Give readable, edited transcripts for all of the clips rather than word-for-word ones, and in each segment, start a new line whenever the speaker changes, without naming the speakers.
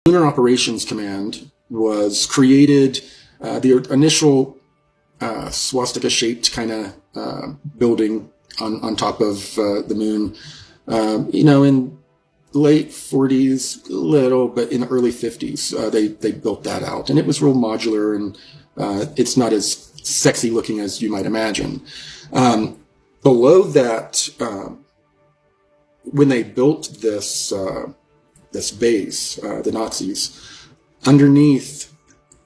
Lunar Operations Command was created. The initial swastika-shaped kind of building on top of the moon, in late 40s, little, but in the early 50s, they built that out, and it was real modular, and it's not as sexy looking as you might imagine. Below that, when they built this base, the Nazis, underneath,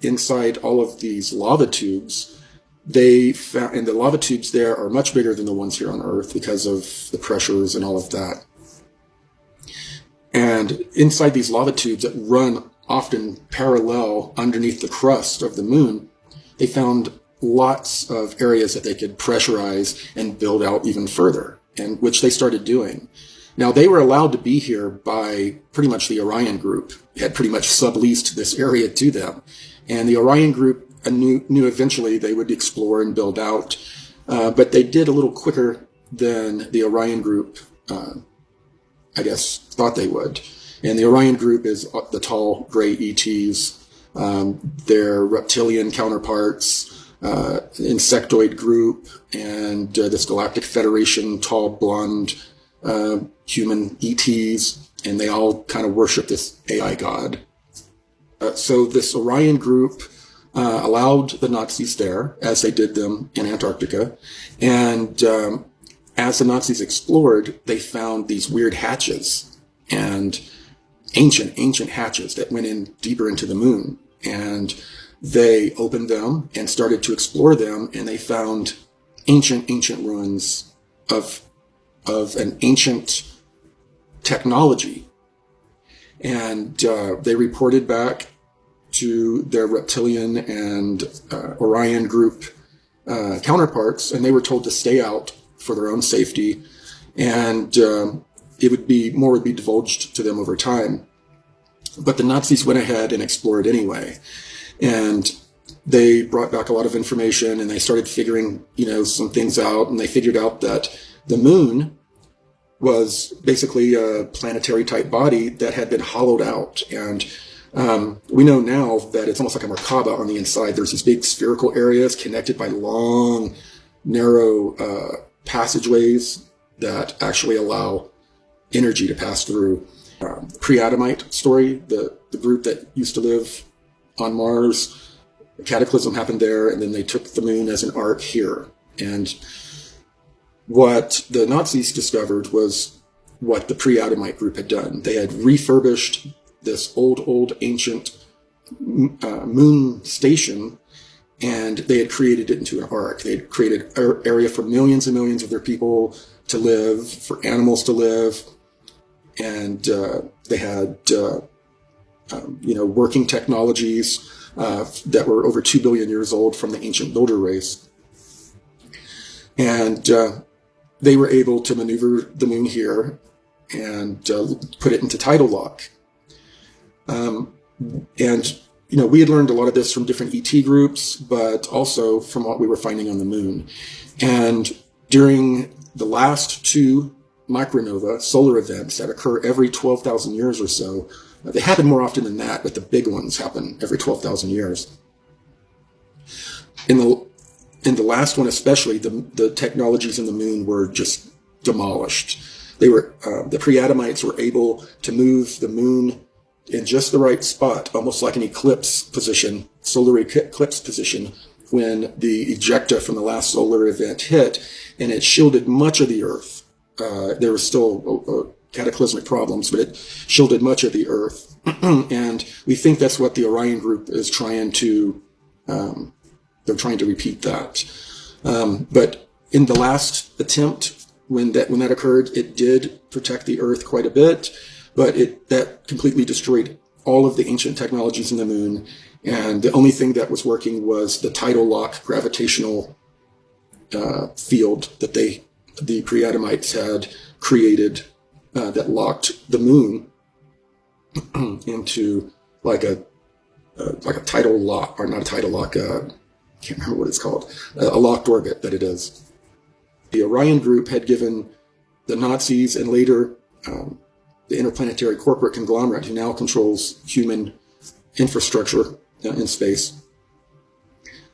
inside all of these lava tubes, they found, and the lava tubes there are much bigger than the ones here on Earth because of the pressures and all of that. And inside these lava tubes that run often parallel underneath the crust of the moon, they found lots of areas that they could pressurize and build out even further, and which they started doing. Now, they were allowed to be here by pretty much the Orion Group. It had pretty much subleased this area to them. And the Orion Group knew eventually they would explore and build out, but they did a little quicker than the Orion Group, I guess, thought they would. And the Orion Group is the tall gray ETs, their reptilian counterparts, insectoid group, and this Galactic Federation, tall blonde human ETs, and they all kind of worship this AI god. So this Orion Group allowed the Nazis there, as they did them in Antarctica, and as the Nazis explored, they found these weird hatches, and ancient hatches that went in deeper into the moon, and they opened them and started to explore them, and they found ancient ruins of an ancient technology. And they reported back to their reptilian and Orion Group counterparts, and they were told to stay out for their own safety, and it would be divulged to them over time. But the Nazis went ahead and explored anyway, and they brought back a lot of information, and they started figuring, some things out, and they figured out that the moon was basically a planetary type body that had been hollowed out. And we know now that it's almost like a Merkaba on the inside. There's these big spherical areas connected by long, narrow passageways that actually allow energy to pass through. Pre-Adamite story, the group that used to live on Mars, a cataclysm happened there, and then they took the moon as an ark here. And what the Nazis discovered was what the pre-Adamite group had done. They had refurbished this old ancient moon station, and they had created it into an ark. They had created an area for millions and millions of their people to live, for animals to live, and they had working technologies that were over 2 billion years old from the ancient builder race. And they were able to maneuver the moon here and put it into tidal lock. And we had learned a lot of this from different ET groups, but also from what we were finding on the moon. And during the last two micronova solar events that occur every 12,000 years or so, they happen more often than that, but the big ones happen every 12,000 years. In the last one especially, the technologies in the moon were just demolished. They were the pre-Adamites were able to move the moon in just the right spot, almost like an eclipse position, solar eclipse position, when the ejecta from the last solar event hit, and it shielded much of the Earth. There were still cataclysmic problems, but it shielded much of the Earth. And we think that's what the Orion Group is trying to, they're trying to repeat that. But in the last attempt, when that occurred, it did protect the Earth quite a bit, but that completely destroyed all of the ancient technologies in the moon. And the only thing that was working was the tidal lock gravitational field that the pre-Adamites had created that locked the moon into like a tidal lock, or not a tidal lock, can't remember what it's called, a locked orbit that it is. The Orion Group had given the Nazis and later the interplanetary corporate conglomerate who now controls human infrastructure in space,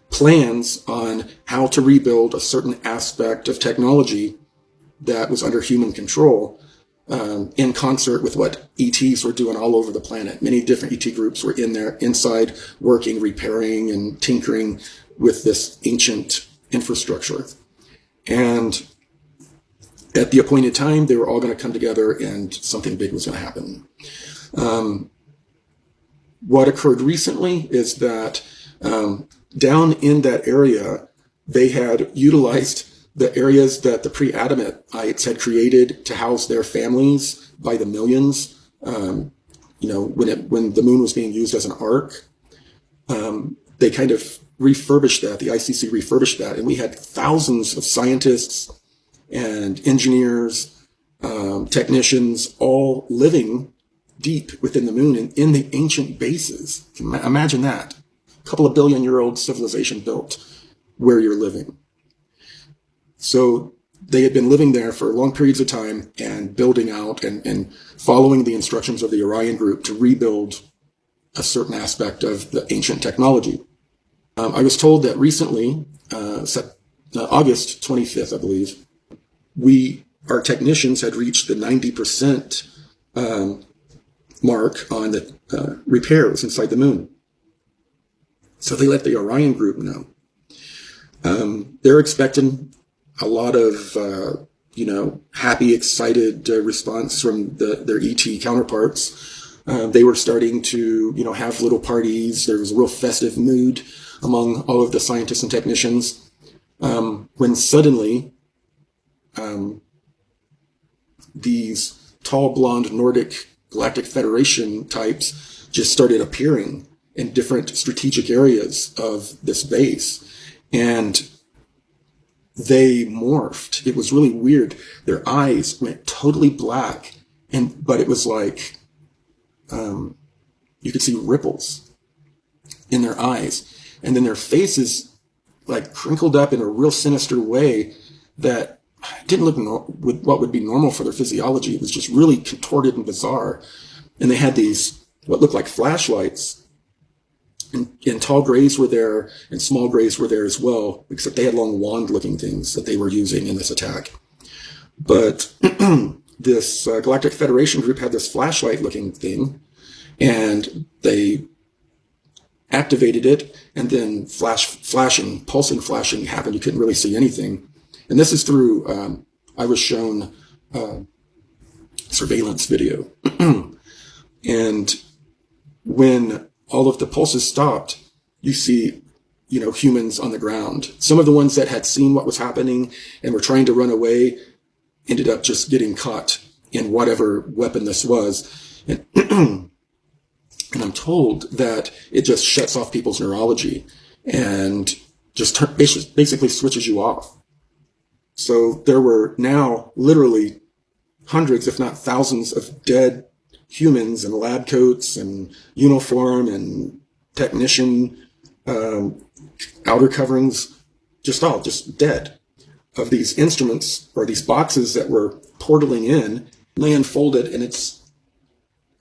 plans on how to rebuild a certain aspect of technology that was under human control, in concert with what ETs were doing all over the planet. Many different ET groups were in there, inside, working, repairing, and tinkering with this ancient infrastructure. And at the appointed time, they were all going to come together and something big was going to happen. What occurred recently is that down in that area, they had utilized the areas that the pre-Adamites had created to house their families by the millions. When the moon was being used as an ark, they kind of refurbished that. The ICC refurbished that, and we had thousands of scientists and engineers, technicians, all living deep within the moon and in the ancient bases. Imagine that. A couple of billion-year-old civilization built where you're living. So they had been living there for long periods of time and building out and following the instructions of the Orion Group to rebuild a certain aspect of the ancient technology. I was told that recently, August 25th, I believe, our technicians had reached the 90% mark on the repairs inside the moon. So they let the Orion Group know. They're expecting a lot of, happy, excited response from their ET counterparts. They were starting to, have little parties. There was a real festive mood among all of the scientists and technicians. When suddenly, these tall, blonde, Nordic Galactic Federation types just started appearing in different strategic areas of this base. And they morphed. It was really weird. Their eyes went totally black, but it was like you could see ripples in their eyes. And then their faces like crinkled up in a real sinister way that didn't look with what would be normal for their physiology. It was just really contorted and bizarre. And they had these, what looked like flashlights. And tall grays were there, and small grays were there as well, except they had long wand-looking things that they were using in this attack. But this Galactic Federation group had this flashlight-looking thing, and they activated it, and then pulsing flashing happened. You couldn't really see anything. And this is through, I was shown surveillance video. And when all of the pulses stopped, you see, humans on the ground. Some of the ones that had seen what was happening and were trying to run away ended up just getting caught in whatever weapon this was. And, and I'm told that it just shuts off people's neurology and just basically switches you off. So there were now literally hundreds, if not thousands, of dead humans in lab coats and uniform and technician outer coverings, just dead, of these instruments or these boxes that were portaling in. They unfolded, and it's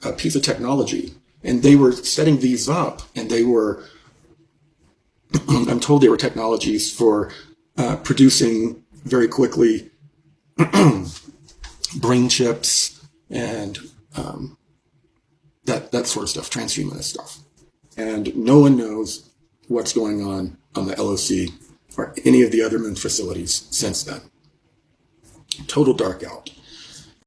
a piece of technology. And they were setting these up, and they were, I'm told they were technologies for producing very quickly brain chips and that sort of stuff, transhumanist stuff. And no one knows what's going on the LOC or any of the other moon facilities since then. Total dark out.